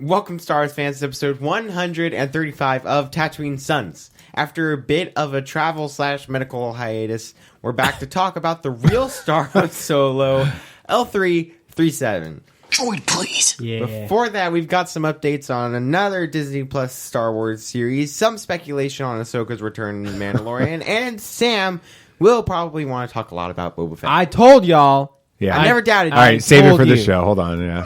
Welcome, Star Wars fans, to episode 135 of Tatooine Sons. After a bit of a travel/medical hiatus, we're back to talk about the real star of Solo, L3-37. Droid, please. Yeah. Before that, we've got some updates on another Disney Plus Star Wars series, some speculation on Ahsoka's return in Mandalorian, and Sam will probably want to talk a lot about Boba Fett. I told y'all. Yeah. I never doubted you. All right, save it for the you. show. Hold on. Yeah.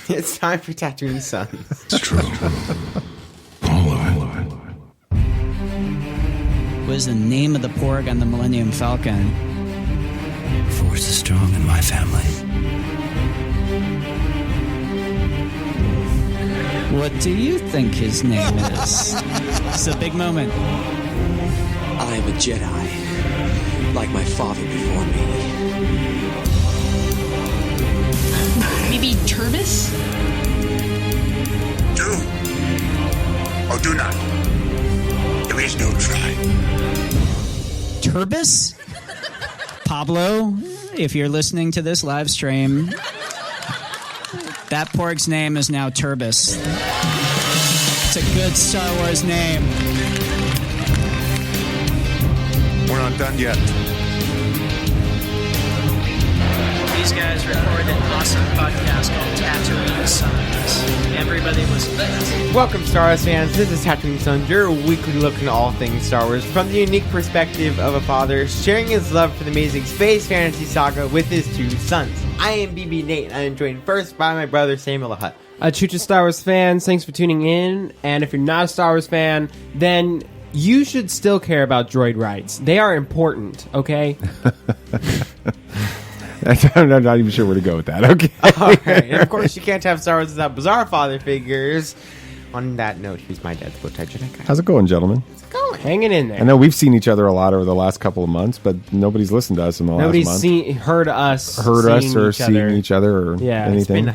It's time for Tatooine Sons. It's true. All of it. What is the name of the porg on the Millennium Falcon? Force is strong in my family. What do you think his name is? It's a big moment. I am a Jedi, like my father before me. Maybe Turbis? Do or do not. There is no try. Turbis? Pablo, if you're listening to this live stream, that porg's name is now Turbis. It's a good Star Wars name. We're not done yet. These guys recorded an awesome podcast called Tatooine Sons. Everybody was lit. Welcome, Star Wars fans. This is Tatooine Sons, your weekly look into all things Star Wars from the unique perspective of a father sharing his love for the amazing space fantasy saga with his two sons. I am BB Nate, and I am joined first by my brother Samuel the Hutt. Chucha Star Wars fans, thanks for tuning in. And if you're not a Star Wars fan, then you should still care about droid rights. They are important, okay? I'm not even sure where to go with that. Okay. All right. And of course, you can't have Star Wars without bizarre father figures. On that note, here's my dad's Bowtie Jedi guy. How's it going, gentlemen? Hanging in there. I know we've seen each other a lot over the last couple of months, but nobody's listened to us in the Nobody's last month. heard us Or seeing seeing each other or Yeah, anything.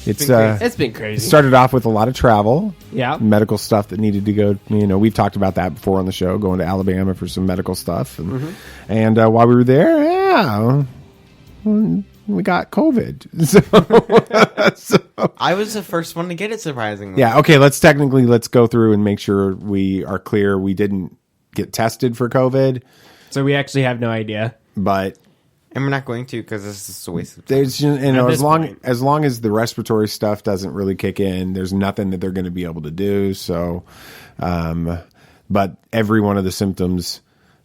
It's been crazy. It's been crazy. It started off with a lot of travel. Yeah. Medical stuff that needed to go. You know, we've talked about that before on the show, going to Alabama for some medical stuff. And, while we were there, we got COVID. So, I was the first one to get it, surprisingly. yeah, okay, let's go through and make sure we are clear. We didn't get tested for COVID, So we actually have no idea. but And we're not going to because this is a waste of time. there's, this point. as long as the respiratory stuff doesn't really kick in, there's nothing that they're going to be able to do. So, but every one of the symptoms,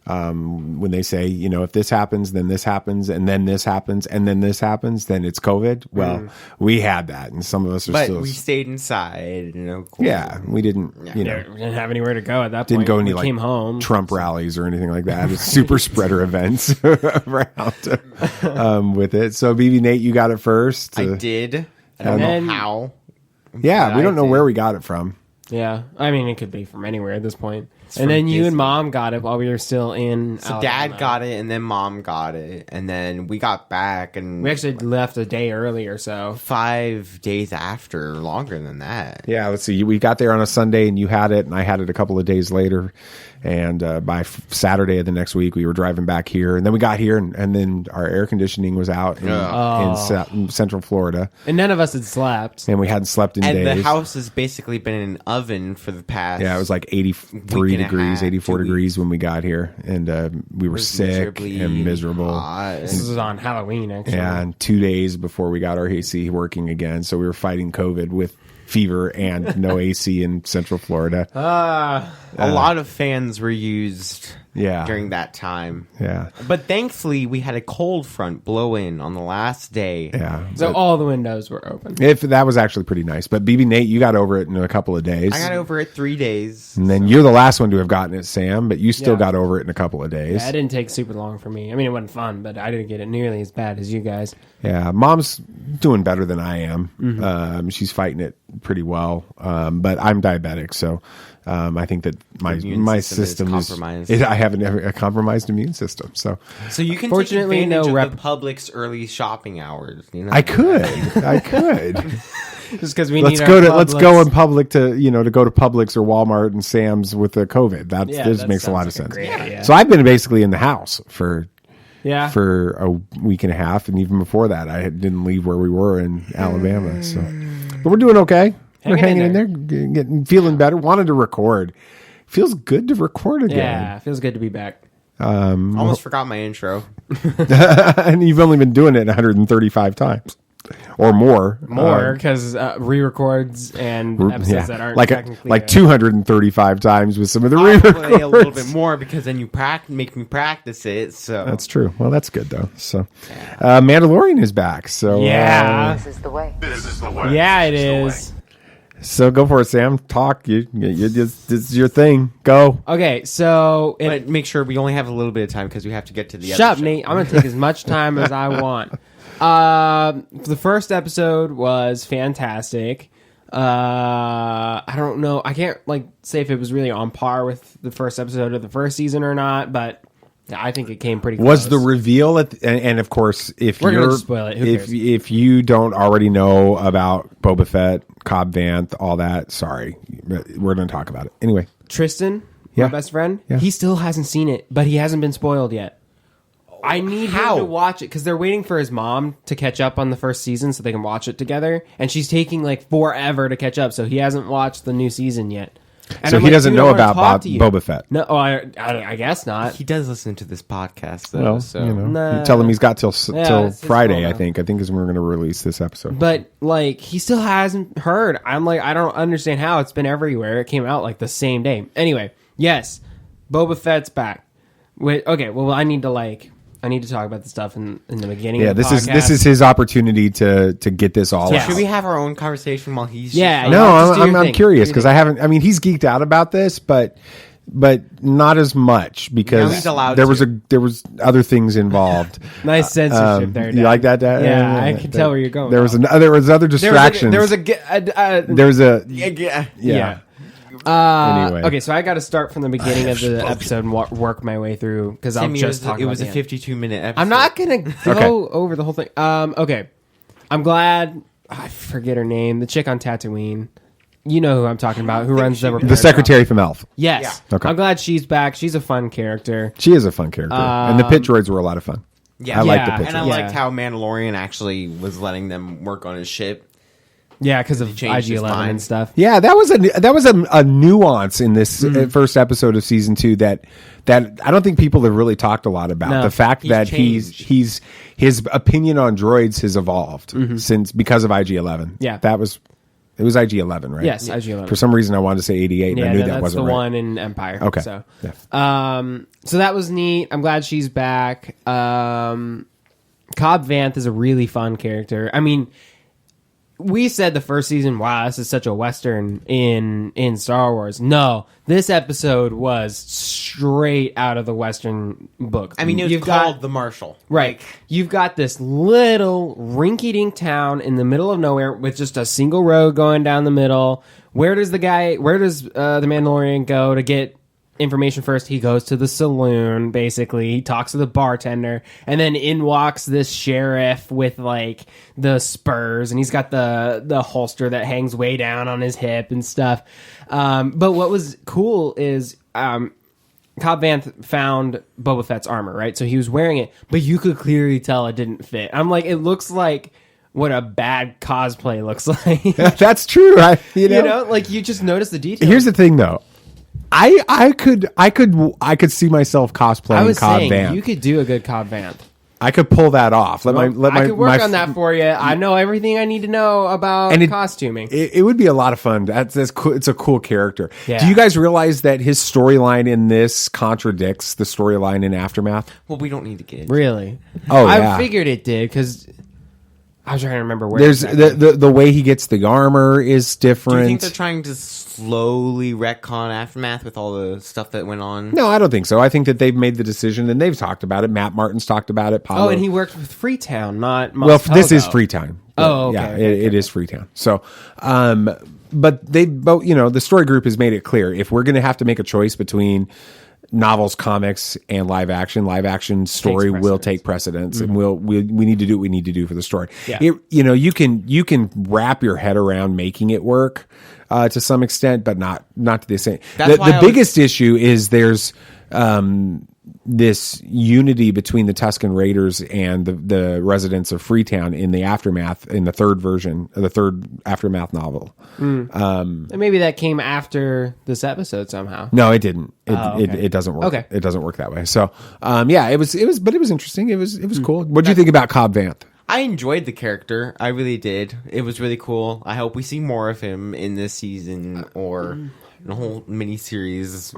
when they say, if this happens, then this happens, and then this happens, and then this happens, then it's COVID. Well, we had that, and some of us are But still. we stayed inside. Cool. Yeah, we didn't. We didn't have anywhere to go at that Didn't point. go any we like came home. Trump rallies or anything like that. It's super spreader events around with it. So, BB Nate, you got it first. I did. I don't And know how. Yeah, but we I don't know did. where we got it from. Yeah. I mean, it could be from anywhere at this point. It's And from then you Disney. and Mom got it while we were still in So Alabama. Dad got it, and then Mom got it, and then we got back, and We actually left a day early or so. 5 days after, longer than that. Yeah, let's see. We got there on a Sunday, and you had it, and I had it a couple of days later. And by Saturday of the next week, we were driving back here. And then we got here, and then our air conditioning was out in Central Florida. And none of us had slept. And we hadn't slept in And days. the house has basically been an oven for the past. Yeah, it was like 83 week and a degrees, half, 84 2 degrees when we got here. And we were was sick miserably and miserable. hot. This was on Halloween, actually. Yeah, and 2 days before we got our AC working again. So we were fighting COVID with fever and no AC in Central Florida. A lot of fans were used Yeah. during that time. Yeah. But thankfully, we had a cold front blow in on the last day. Yeah. So all the windows were open. If that was actually pretty nice. But BB Nate, you got over it in a couple of days. I got over it 3 days. And then you're the last one to have gotten it, Sam, but you still Yeah. got over it in a couple of days. Yeah, it didn't take super long for me. I mean, it wasn't fun, but I didn't get it nearly as bad as you guys. Yeah, Mom's doing better than I am. She's fighting it pretty well, but I'm diabetic, so I think that my immune system is compromised. I have a compromised immune system, so So you can Fortunately, take advantage no of the Publix early shopping hours. You know? I could. Just because we let's need go our to let's Publix. go in public to go to Publix or Walmart and Sam's with the COVID. This Yeah, makes that a lot of sounds sense. like a great idea. So I've been basically in the house for Yeah. for a week and a half, and even before that, I didn't leave where we were in Alabama. So, but we're doing okay. We're hanging in there, feeling better. Wanted to record. Feels good to record again. Yeah, feels good to be back. Almost forgot my intro. And you've only been doing it 135 times or more. Because re-records and episodes that aren't technically... Like 235 times with some of the re-records. Probably a little bit more because then you make me practice it. So That's true. Well, that's good, though. So, Mandalorian is back. So Yeah. This is the way. Yeah, it is. So go for it, Sam. Talk. You this is your thing. Go. Okay, so... but make sure we only have a little bit of time because we have to get to the Shut other up, show. Nate. I'm going to take as much time as I want. The first episode was fantastic. I don't know. I can't say if it was really on par with the first episode of the first season or not, but I think it came pretty close. Was the reveal and of course, if We're you're gonna spoil it. Who cares? if you don't already know about Boba Fett, Cobb Vanth, all that, sorry, we're going to talk about it anyway. Tristan, Yeah. my best friend, Yeah. he still hasn't seen it, but he hasn't been spoiled yet. I need him to watch it because they're waiting for his mom to catch up on the first season so they can watch it together, and she's taking forever to catch up, so he hasn't watched the new season yet. And So I'm he like, doesn't dude, I know wanna about talk to you. Boba Fett. No, I guess not. He does listen to this podcast, though. Well, so Nah. you tell him he's got till Yeah, it's Friday. cool, I though. think is when we're going to release this episode. But he still hasn't heard. I'm I don't understand how it's been everywhere. It came out the same day. Anyway, yes, Boba Fett's back. Wait, okay, well I need to talk about the stuff in the beginning. Yeah, of the this is his opportunity to get this all Yeah. out. should we have our own conversation while he's Yeah, No, just do your I'm thing. curious Do your because thing. I haven't. I mean, he's geeked out about this, but not as much Now because he's allowed there to. was other things involved. Nice censorship there. You Dad. like that, Dad? Yeah, I can tell where you're going. There was other distractions. There was a yeah. Anyway. Okay, so I got to start from the beginning of the episode and work my way through because I'll Timmy, just talk it about was the a end. 52-minute episode. I'm not gonna go Okay. over the whole thing. Okay, I'm glad. I forget her name. The chick on Tatooine. You know who I'm talking about. Who runs the repair The shop. secretary from Elf. Yes. Yeah. Okay. I'm glad she's back. She's a fun character. She is a fun character, and the pit droids were a lot of fun. Yeah, I like the Yeah, pit and I droids. liked how Mandalorian actually was letting them work on his ship. Yeah, because of changed his IG-11 mind. and stuff. Yeah, that was a nuance in this first episode of season 2 that I don't think people have really talked a lot about. No, the fact he's that changed. he's his opinion on droids has evolved because of IG-11. Yeah. It was IG-11, right? Yes, IG-11. For some reason, I wanted to say 88, and Yeah, I knew that that's wasn't the right. one in Empire. Okay. So, Yeah. so that was neat. I'm glad she's back. Cobb Vanth is a really fun character. I mean, we said the first season, wow, this is such a Western in Star Wars. No, this episode was straight out of the Western book. I mean, it was You've called got- The Marshal. Right. You've got this little rinky-dink town in the middle of nowhere with just a single road going down the middle. Where does the Mandalorian go to get information first? He goes to the saloon, basically. He talks to the bartender, and then in walks this sheriff with the spurs, and he's got the holster that hangs way down on his hip and stuff. But what was cool is Cobb Vanth found Boba Fett's armor, right? So he was wearing it, but you could clearly tell it didn't fit. I'm like, it looks like what a bad cosplay looks like. That's true. You know? You just notice the details. Here's the thing, though. I could see myself cosplaying I was Cobb saying Vanth. you could do a good Cobb Vanth. I could pull that off. I could work on that for you. I know everything I need to know about costuming. It would be a lot of fun. That's cool. It's a cool character. Yeah. Do you guys realize that his storyline in this contradicts the storyline in Aftermath? Well, we don't need to get Really? Oh, yeah. I figured it did because I was trying to remember where. There's exactly. the way he gets the armor is different. Do you think they're trying to slowly retcon Aftermath with all the stuff that went on? No, I don't think so. I think that they've made the decision and they've talked about it. Matt Martin's talked about it. Paulo. Oh, and he worked with Freetown, not Mos Well, this is Pelgo. Freetown. Oh, okay, Yeah, okay, it is Freetown. So, but the story group has made it clear if we're going to have to make a choice between novels, comics, and live action story will take precedence, and we need to do what we need to do for the story. Yeah. You can wrap your head around making it work to some extent, but not to the same. That's why The biggest issue is there's this unity between the Tusken Raiders and the residents of Freetown in the aftermath, in the third aftermath novel. And maybe that came after this episode somehow. No, it didn't. Okay. It doesn't work. Okay. It doesn't work that way. So, it was interesting. It was cool. What do you think about Cobb Vanth? I enjoyed the character. I really did. It was really cool. I hope we see more of him in this season or in a whole miniseries.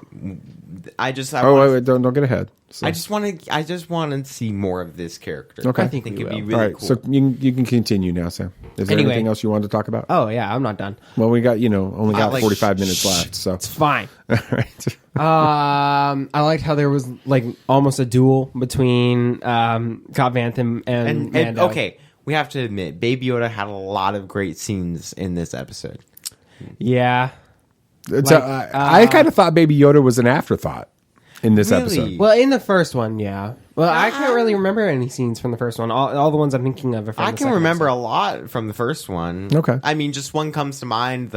Wait, don't get ahead. So. I just want to see more of this character. Okay. I think it'd be really All right, cool. so you can continue now, Sam. Is there anything else you wanted to talk about? Oh yeah, I'm not done. Well, we got only got like, 45 minutes left, so It's fine. all right. I liked how there was like almost a duel between Cobb Vanth and Mando. Okay, we have to admit, Baby Yoda had a lot of great scenes in this episode. Yeah. I kind of thought Baby Yoda was an afterthought in this Really? episode. Well, in the first one, yeah. Well, I can't really remember any scenes from the first one. All the ones I'm thinking of are from I the can second remember episode. a lot from the first one. Okay. I mean, just one comes to mind.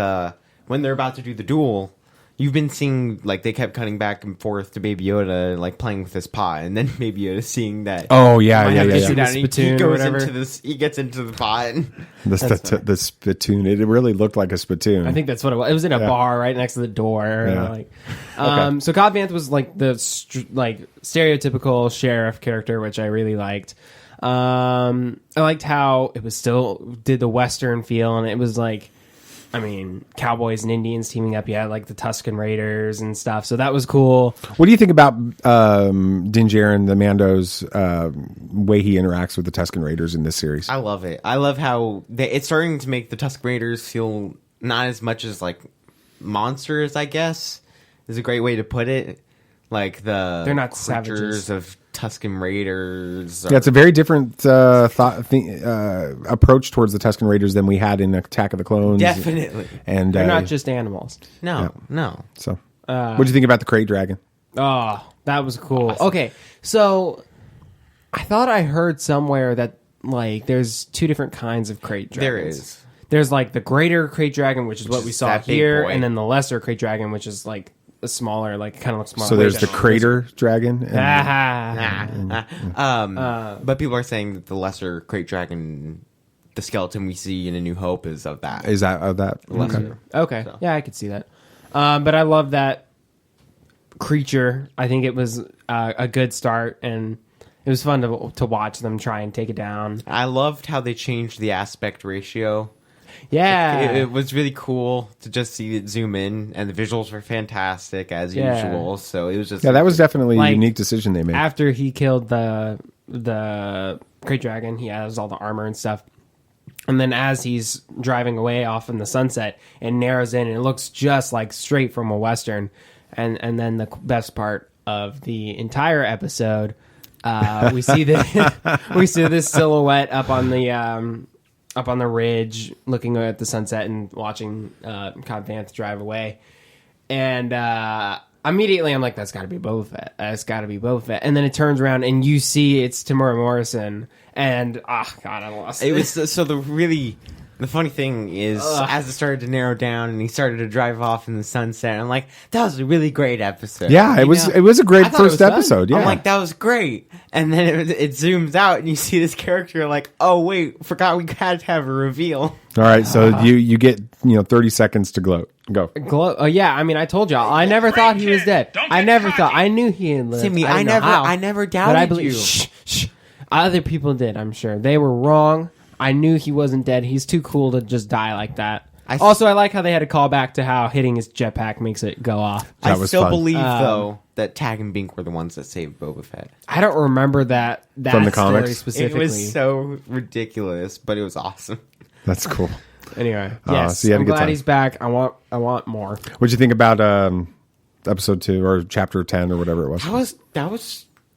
When they're about to do the duel, you've been seeing like they kept cutting back and forth to Baby Yoda like playing with his pot, and then Baby Yoda seeing that. Oh yeah, might yeah, have yeah. to yeah. shoot out, and Spittoon or he goes whatever. into this. He gets into the pot. And The spittoon. It really looked like a spittoon. I think that's what it was. It was in a bar right next to the door. Yeah. So Cobb Vanth was like the stereotypical sheriff character, which I really liked. I liked how it was still did the Western feel, and it was like, I mean, cowboys and Indians teaming up. Yeah, like the Tusken Raiders and stuff. So that was cool. What do you think about Din Djarin, the Mando's way he interacts with the Tusken Raiders in this series? I love it. I love how it's starting to make the Tusken Raiders feel not as much as like monsters, I guess, is a great way to put it. Like They're not creatures savages. of Tusken Raiders. Yeah, it's a very different approach towards the Tusken Raiders than we had in Attack of the Clones. Definitely. And They're not just animals. No. So, what do you think about the Krayt Dragon? Oh, that was cool. Okay, so I thought I heard somewhere that like there's two different kinds of Krayt dragons. There is. There's like the greater Krayt dragon, which is what we saw that big here, boy. and then the lesser Krayt dragon, which is like a smaller, like kind of looks smaller. So there's the Crater Dragon. But people are saying that the lesser Krayt Dragon, the skeleton we see in A New Hope, is of that. Is that of that? Lesser. Okay, So. yeah, I could see that. But I love that creature. I think it was a good start, and it was fun to watch them try and take it down. I loved how they changed the aspect ratio. Yeah, It was really cool to just see it zoom in, and the visuals were fantastic as usual. So it was just Yeah, that was definitely a Like, unique decision they made. after he killed the Krayt Dragon, he has all the armor and stuff. And then as he's driving away off in the sunset, it narrows in and it looks just like straight from a Western. And then the best part of the entire episode, we see this silhouette up on the ridge, looking at the sunset and watching Cobb Vanth drive away. And immediately I'm like, that's got to be Boba Fett. That's got to be Boba Fett. And then it turns around and you see it's Tamora Morrison. And, God, I lost It was so the funny thing is, as it started to narrow down and he started to drive off in the sunset, I'm like, that was a really great episode. Yeah, it You was. know? It was a great I thought it was first fun. episode. Yeah, I'm like, that was great. And then it zooms out and you see this character like, oh, wait, forgot we had to have a reveal. all right. So you get 30 seconds to gloat. Go. yeah, I mean, I told y'all. I never thought he was dead. I never thought. I knew he had lived. Timmy, I never but doubted I believe. you. Shh. Other people did, I'm sure. They were wrong. I knew he wasn't dead. He's too cool to just die like that. I like how they had to call back to how hitting his jetpack makes it go off. I was still fun. believe, though, that Tag and Bink were the ones that saved Boba Fett. I don't remember that From the story comics? specifically. It was so ridiculous, but it was awesome. That's cool. Anyway, yes, so you had a I'm good glad time. he's back. I want more. What'd you think about episode 2 or chapter 10 or whatever it was?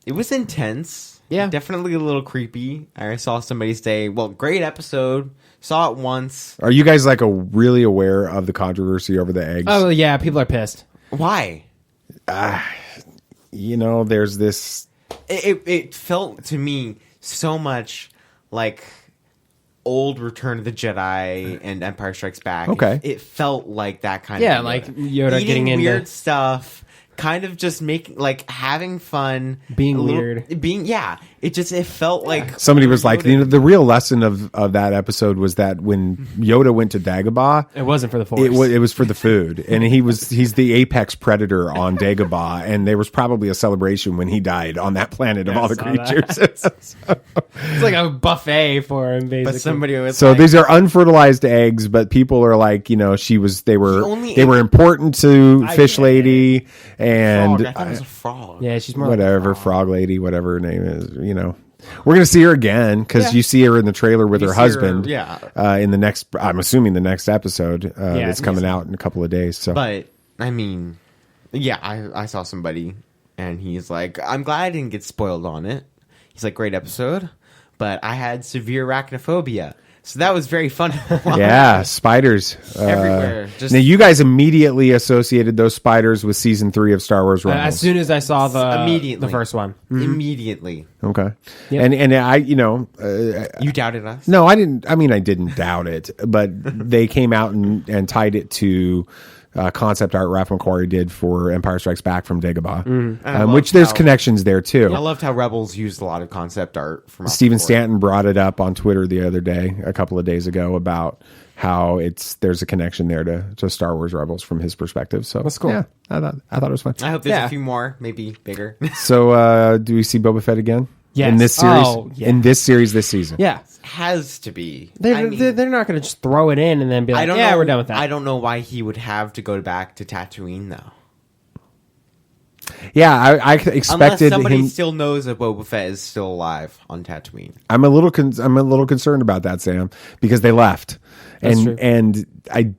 It was intense. Yeah. Definitely a little creepy. I saw somebody say, well, great episode. Saw it once. Are you guys like really aware of the controversy over the eggs? Oh yeah, people are pissed. Why? There's this. It felt to me so much like old Return of the Jedi and Empire Strikes Back. Okay. It felt like that kind Yeah, of like Yoda. Yoda Eating getting into weird stuff, kind of just making having fun, Being weird. It felt like Somebody was like, the real lesson of that episode was that when Yoda went to Dagobah, It wasn't for the Force. it was for the food, and he's the apex predator on Dagobah, and there was probably a celebration when he died on that planet of all the creatures. It's like a buffet for him, basically. but somebody was So like, these are unfertilized eggs, but people are like, they were important to Fish Lady and frog. I thought it was a frog. Yeah, she's more whatever like a frog lady, whatever her name is. We're gonna see her again because you see her in the trailer with her see husband. her, in the next, I'm assuming the next episode that's coming so. out in a couple of days. So, But I mean, I saw somebody and he's like, I'm glad I didn't get spoiled on it. He's like, great episode, but I had severe arachnophobia. So that was very fun. yeah, spiders Everywhere. Now you guys immediately associated those spiders with season 3 of Star Wars Rebels. as soon as I saw Immediately. the first one. Immediately. Okay. Yep. And I, You doubted us? no, I didn't. I mean, I didn't doubt it, but they came out and tied it to concept art Ralph McQuarrie did for Empire Strikes Back from Dagobah, which there's connections there too. I loved how Rebels used a lot of concept art from Steven Stanton brought it up on Twitter the other day, a couple of days ago, about how there's a connection there to Star Wars Rebels from his perspective. So That's cool. Yeah, I thought it was fun. I hope there's Yeah. a few more, maybe bigger. So, do we see Boba Fett again? Yes. In this series? Oh, yeah. In this series this season? Yeah. Has to be. They're not going to just throw it in and then be like, know, we're done with that. I don't know why he would have to go back to Tatooine though. Yeah, I Unless expected somebody him. still knows that Boba Fett is still alive on Tatooine. I'm a little concerned about that, Sam, because they left, true. and I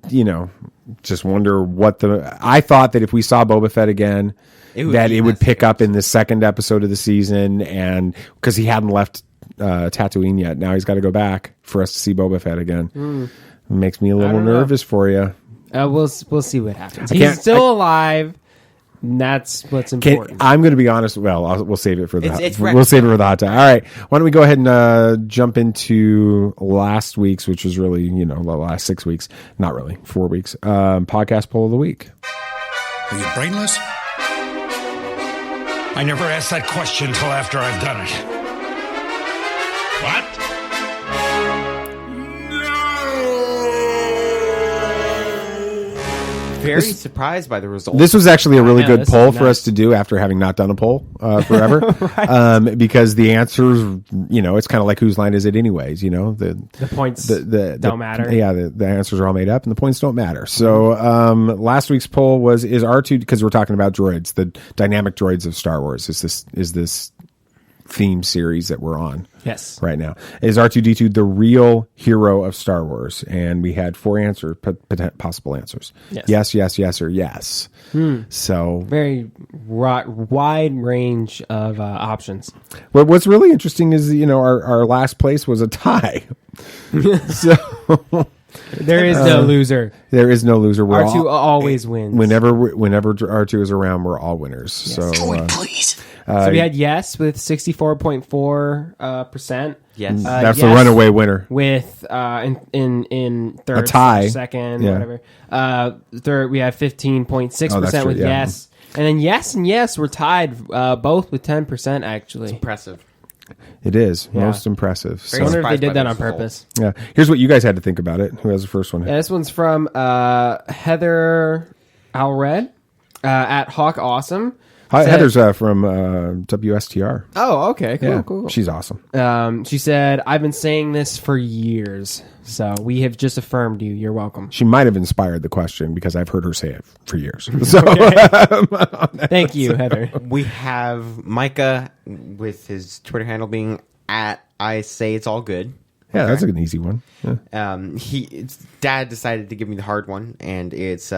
just wonder what I thought that if we saw Boba Fett again, It would that be it in would that pick series. up in the second episode of the season, and because he hadn't left Tatooine yet, now he's got to go back for us to see Boba Fett again. It makes me a little don't know. nervous for you. We'll see what happens. can't- He's still alive. And that's what's important. I'm going to be honest. Well, we'll save it for It's we'll save it for the hot time. All right. Why don't we go ahead and jump into last week's, which was really the last 6 weeks, not really 4 weeks. Podcast poll of the week. Are you brainless? I never asked that question until after I've done it. What? Very surprised by the results. This was actually a really know, good this poll is for nice. us to do after having not done a poll forever, because the answers, it's kind of like whose line is it anyways? The points don't matter. Yeah, the answers are all made up and the points don't matter. So last week's poll is R2, because we're talking about droids, the dynamic droids of Star Wars. Is this theme series that we're on Yes. right now? Is R2-D2 the real hero of Star Wars? And we had 4 possible answers. Yes. Yes, or yes. So Very wide range of options. what's really interesting is, our last place was a tie. So There is no loser. there is no loser. We're R2 always wins. Whenever R2 is around, we're all winners. So Please. So we had yes with 64.4%. Yes. that's the yes runaway winner. with in third, A tie. second, Yeah. whatever. Third, we have 15.6% Oh, that's true, with yeah. yes, and then yes and yes were tied, both with 10% actually. Impressive. It is Yeah. most impressive. I So, wonder if they surprised by did that the on results. purpose. yeah. Here's what you guys had to think about it. Who has the first one? Yeah, this one's from Heather Alred at Hawk Awesome. Said- Heather's from WSTR. Oh, okay, cool, Yeah, cool. she's awesome. She said, "I've been saying this for years, so we have just affirmed you. You're welcome." She might have inspired the question because I've heard her say it for years. So Thank you, Heather. We have Micah with his Twitter handle being at I say it's all good. yeah, that's an easy one. Yeah. Dad decided to give me the hard one, and it's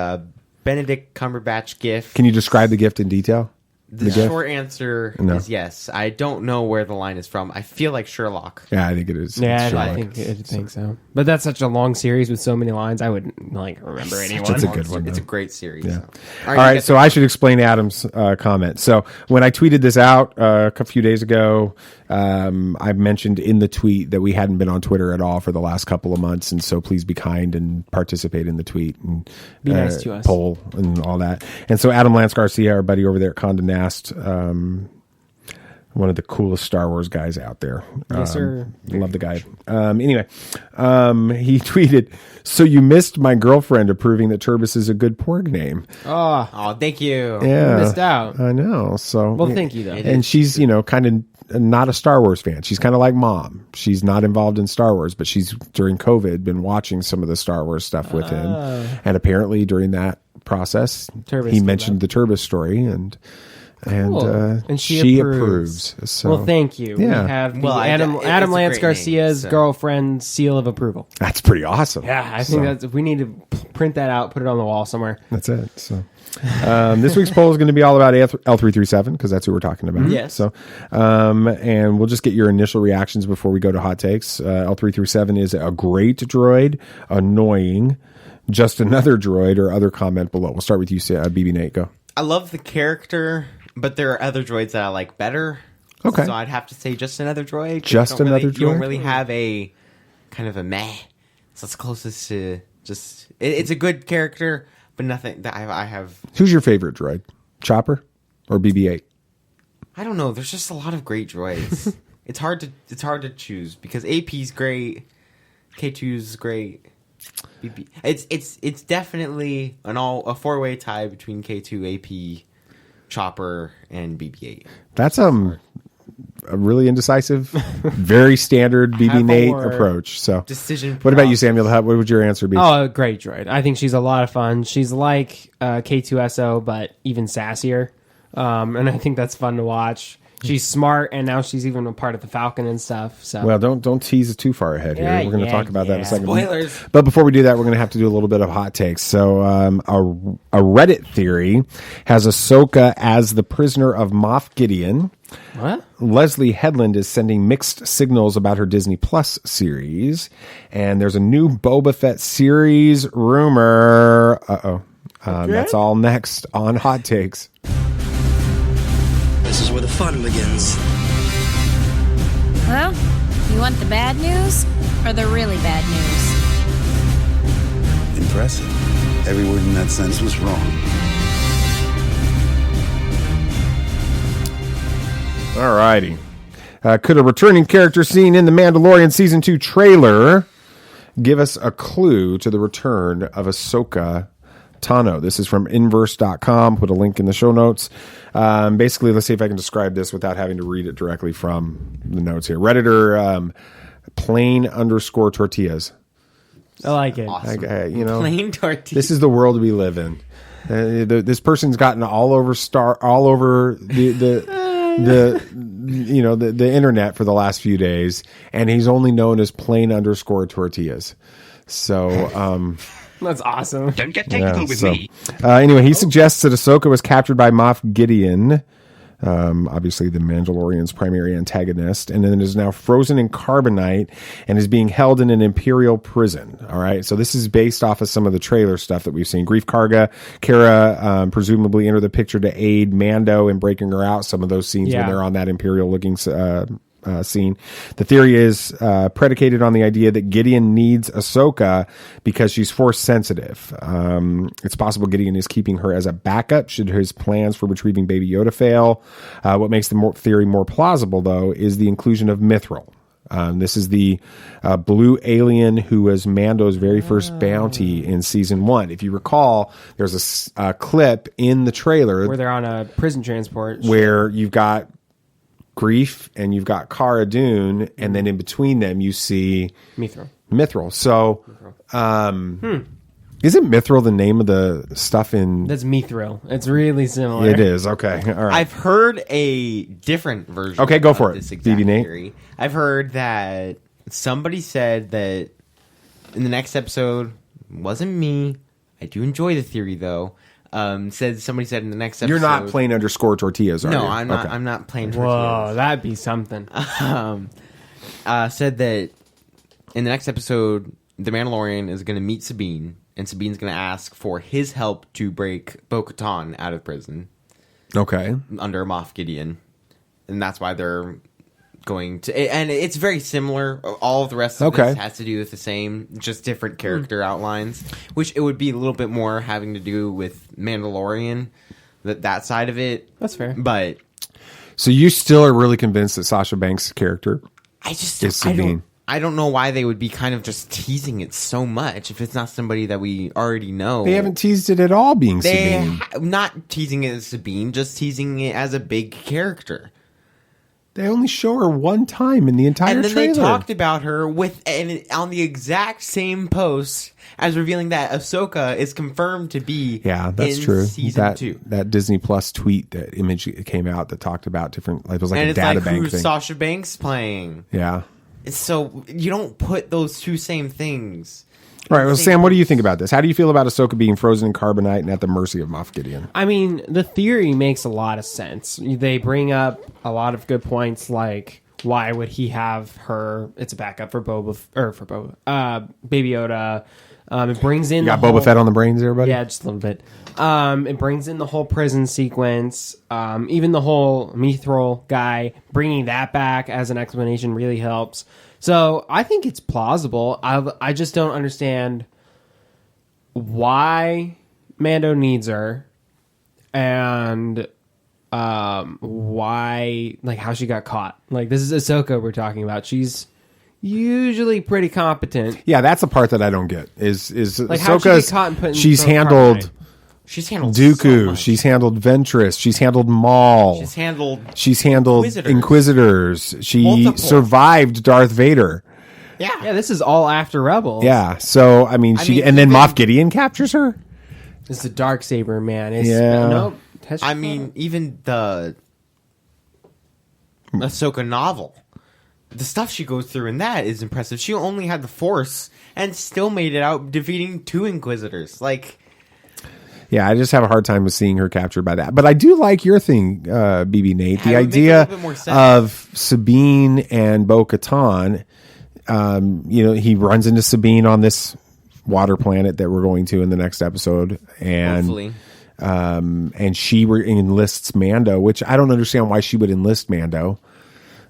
Benedict Cumberbatch gift. Can you describe the gift in detail? The short answer is yes. I don't know where the line is from. I feel like Sherlock. Yeah, I think it is. Yeah, I think so. But that's such a long series with so many lines. I wouldn't remember anyone. It's a good one. It's though. a great series. Yeah. So. All right, so I should explain Adam's comment. So when I tweeted this out a few days ago, I mentioned in the tweet that we hadn't been on Twitter at all for the last couple of months, and so please be kind and participate in the tweet and be nice to us. Poll and all that. And so Adam Lance Garcia, our buddy over there at Condé Nast, one of the coolest Star Wars guys out there. Yes, sir. Love the guy. Anyway, he tweeted, "So you missed my girlfriend approving that Turbis is a good Porg name." Oh, thank you. Yeah, You missed out. I know. So Well, thank you, though. And she's kind of not a Star Wars fan. She's kind of like Mom. She's not involved in Star Wars, but she's during COVID been watching some of the Star Wars stuff with him, and apparently during that process, Turbis he came mentioned the Turbis story and. Cool. And she approves. So, well, thank you. Yeah. We have the it's Adam a Lance great Garcia's name, so. girlfriend seal of approval. That's pretty awesome. Yeah, I think we need to print that out, put it on the wall somewhere. That's it. So this week's poll is going to be all about L3-37 because that's who we're talking about. Yes. So, and we'll just get your initial reactions before we go to hot takes. L3-37 is a great droid, annoying, just another droid, or other comment below. We'll start with you, BB Nate. Go. I love the character, but there are other droids that I like better. Okay. So I'd have to say just another droid. Just another droid? You don't really have a kind of a meh. So it's closest to just... It's a good character, but nothing that I have... Who's your favorite droid? Chopper or BB-8? I don't know. There's just a lot of great droids. It's hard to choose because AP's great, K2's great. BB. It's definitely a four-way tie between K2, AP, Chopper, and BB-8. That's a really indecisive, very standard BB Nate approach. So, decision. What about you, Samuel? What would your answer be? Oh, a great droid. I think she's a lot of fun. She's like K2SO, but even sassier, and I think that's fun to watch. She's smart, and now she's even a part of the Falcon and stuff. So, well, don't tease it too far ahead here. Yeah, We're going to talk about that in a second. Spoilers. But before we do that, we're going to have to do a little bit of hot takes. So, a Reddit theory has Ahsoka as the prisoner of Moff Gideon. What? Leslye Headland is sending mixed signals about her Disney Plus series, and there's a new Boba Fett series rumor. That's all next on hot takes. This is where the fun begins. Well, you want the bad news or the really bad news? Impressive. Every word in that sentence was wrong. Alrighty. Could a returning character seen in the Mandalorian Season 2 trailer give us a clue to the return of Ahsoka Tano? This is from inverse.com. Put a link in the show notes. Basically, let's see if I can describe this without having to read it directly from the notes here. Redditor plain_tortillas. I like it. Awesome. Plain tortillas. This is the world we live in. This person's gotten all over the internet for the last few days, and he's only known as plain_tortillas. So, that's awesome. Don't get technical with me. Anyway, he suggests that Ahsoka was captured by Moff Gideon, obviously the Mandalorian's primary antagonist, and then is now frozen in carbonite and is being held in an Imperial prison. All right, so this is based off of some of the trailer stuff that we've seen. Grief Karga, Kara presumably enter the picture to aid Mando in breaking her out. Some of those scenes when they're on that Imperial-looking scene. The theory is predicated on the idea that Gideon needs Ahsoka because she's force sensitive. It's possible Gideon is keeping her as a backup should his plans for retrieving Baby Yoda fail. What makes the theory more plausible, though, is the inclusion of Mithril. This is the blue alien who was Mando's very first bounty in Season 1. If you recall, there's a clip in the trailer where they're on a prison transport where you've got Grief and you've got Cara Dune, and then in between them you see Mithril. So, isn't Mithril the name of the stuff in? That's Mithril. It's really similar. It is. Okay. All right. I've heard a different version. Okay, go for it. This exact BB Nate. theory. I've heard that somebody said that in the next episode, it wasn't me. I do enjoy the theory though. Somebody said in the next episode. You're not plain underscore tortillas, are you? No, I'm not. Okay. I'm not plain Whoa, tortillas. that'd be something. Said that in the next episode, the Mandalorian is going to meet Sabine, and Sabine's going to ask for his help to break Bo-Katan out of prison. Okay. Under Moff Gideon, and that's why they're going to. And it's very similar. All of the rest of this has to do with the same, just different character outlines. Which it would be a little bit more having to do with Mandalorian, that side of it. That's fair. But so you still are really convinced that Sasha Banks' character is Sabine? I don't know why they would be kind of just teasing it so much if it's not somebody that we already know. They haven't teased it at all being Sabine. Not teasing it as Sabine, just teasing it as a big character. They only show her one time in the entire trailer. And then they talked about her on the exact same post as revealing that Ahsoka is confirmed to be that's in true. Season 2. That Disney Plus tweet, that image that came out that talked about different, like, it was like and a it's data like, bank who's thing. Sasha Banks playing? Yeah. So you don't put those two same things. All right, well, Sam, what do you think about this? How do you feel about Ahsoka being frozen in carbonite and at the mercy of Moff Gideon? I mean, the theory makes a lot of sense. They bring up a lot of good points, like why would he have her? It's a backup for Baby Yoda. It brings in You got Boba Fett on the brains there, buddy? Yeah, just a little bit. It brings in the whole prison sequence. Even the whole Mithril guy, bringing that back as an explanation really helps. So I think it's plausible. I just don't understand why Mando needs her and why, like, how she got caught. Like, this is Ahsoka we're talking about. She's usually pretty competent. Yeah, that's the part that I don't get. Is like, how'd she get caught and put in she's carbonite? handled Dooku. So much. She's handled Ventress. She's handled Maul. She's handled Inquisitors. She Multiple. survived Darth Vader. Yeah, this is all after Rebels. Yeah, so I mean, and then Moff Gideon captures her. It's the Darksaber, man. Even the Ahsoka novel, the stuff she goes through in that is impressive. She only had the Force and still made it out defeating 2 Inquisitors. Like, yeah, I just have a hard time with seeing her captured by that. But I do like your thing, BB Nate. The idea of Sabine and Bo-Katan. He runs into Sabine on this water planet that we're going to in the next episode, and hopefully. And she enlists Mando, which I don't understand why she would enlist Mando,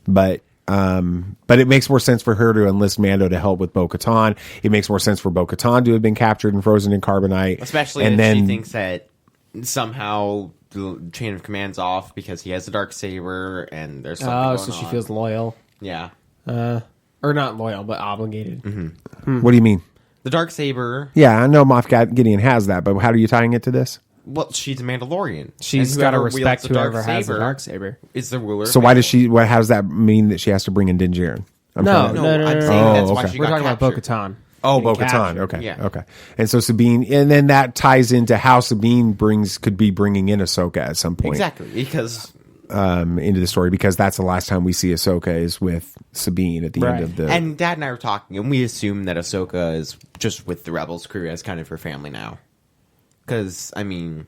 but it makes more sense for her to enlist Mando to help with Bo-Katan. It makes more sense for Bo-Katan to have been captured and frozen in carbonite, especially if she thinks that somehow the chain of command's off because he has a Darksaber and there's something going on. So she feels loyal. Yeah. Or not loyal, but obligated. Mm-hmm. What do you mean? The Darksaber. Yeah, I know Moff Gideon has that, but how are you tying it to this? Well, she's a Mandalorian. She's got to respect whoever has the Darksaber. Is the ruler. So why does she? How does that mean that she has to bring in Din Djarin? No. I'm saying that's why she We're got talking about captured. Bo-Katan. Oh, Bo-Katan. Okay. Yeah. Okay. And so Sabine, and then that ties into how Sabine could be bringing in Ahsoka at some point. Exactly, because into the story, because that's the last time we see Ahsoka is with Sabine at the end of the. And Dad and I were talking, and we assume that Ahsoka is just with the Rebels crew as kind of her family now. Because where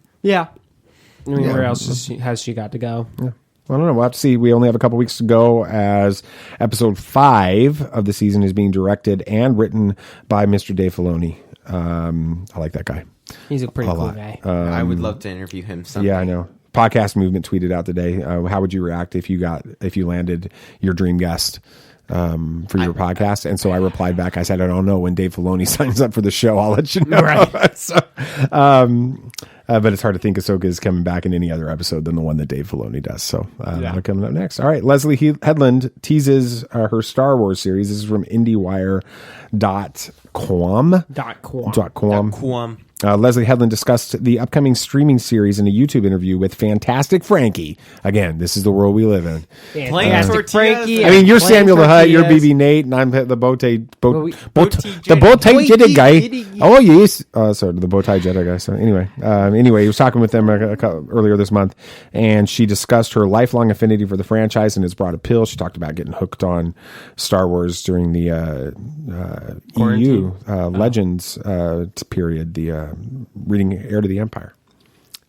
else has she got to go? Yeah. I don't know. We'll have to see. We only have a couple weeks to go as episode 5 of the season is being directed and written by Mr. Dave Filoni. I like that guy. He's a pretty cool guy. I would love to interview him someday. Yeah, I know. Podcast Movement tweeted out today. How would you react if you landed your dream guest for your podcast? And so I replied back. I said, I don't know. When Dave Filoni signs up for the show, I'll let you know. Right. So, but it's hard to think Ahsoka is coming back in any other episode than the one that Dave Filoni does. So that'll coming up next. All right. Leslye Headland teases her Star Wars series. This is from IndieWire.com. Leslye Headland discussed the upcoming streaming series in a YouTube interview with Fantastic Frankie. Again, this is the world we live in. Fantastic Frankie. I mean, you're Samuel the Hutt, you're BB Nate, and I'm the bow tie Jedi guy. Oh yes, sorry, the bow tie Jedi guy. So anyway, he was talking with them earlier this month, and she discussed her lifelong affinity for the franchise and has brought a pill. She talked about getting hooked on Star Wars during the EU Legends period, the reading Heir to the Empire.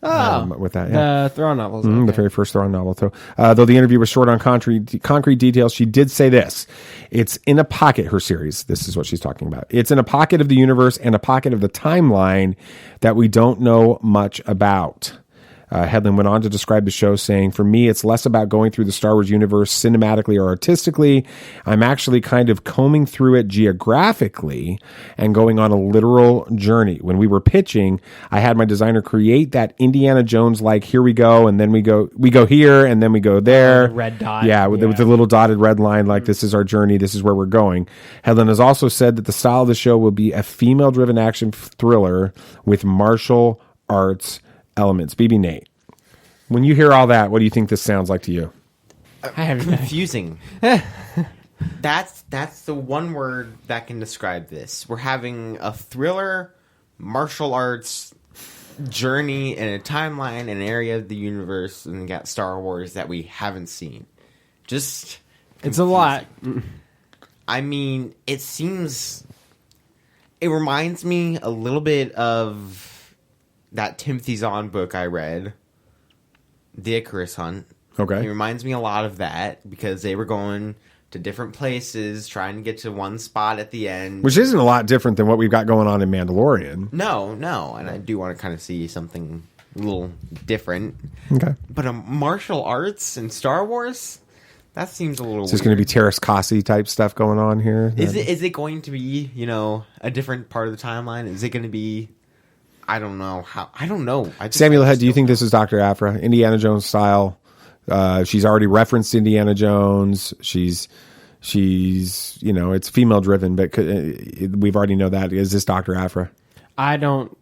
with that. Yeah. The Thrawn novels. The okay. very first Thrawn novel. Though the interview was short on concrete details, she did say this. It's in a pocket, her series. This is what she's talking about. It's in a pocket of the universe and a pocket of the timeline that we don't know much about. Headland went on to describe the show saying, for me, it's less about going through the Star Wars universe cinematically or artistically. I'm actually kind of combing through it geographically and going on a literal journey. When we were pitching, I had my designer create that Indiana Jones, like, here we go, and then we go here, and then we go there. Red dot. Yeah, with the little dotted red line, like, this is our journey, this is where we're going. Headland has also said that the style of the show will be a female-driven action thriller with martial arts elements. BB Nate, when you hear all that, what do you think this sounds like to you? Confusing. That's the one word that can describe this. We're having a thriller, martial arts journey in a timeline, an area of the universe, and we got Star Wars that we haven't seen. Just it's a lot. I mean, it reminds me a little bit of that Timothy Zahn book I read, The Icarus Hunt. Okay. It reminds me a lot of that because they were going to different places, trying to get to one spot at the end. Which isn't a lot different than what we've got going on in Mandalorian. No. And I do want to kind of see something a little different. Okay. But a martial arts in Star Wars? That seems a little Is this going to be Terrace Kasi type stuff going on here? Is it going to be, a different part of the timeline? Is it going to be... I don't know. Samuel Head, do you think this is Dr. Aphra? Indiana Jones style? She's already referenced Indiana Jones. She's it's female driven, but we've already know that. Is this Dr. Aphra? I don't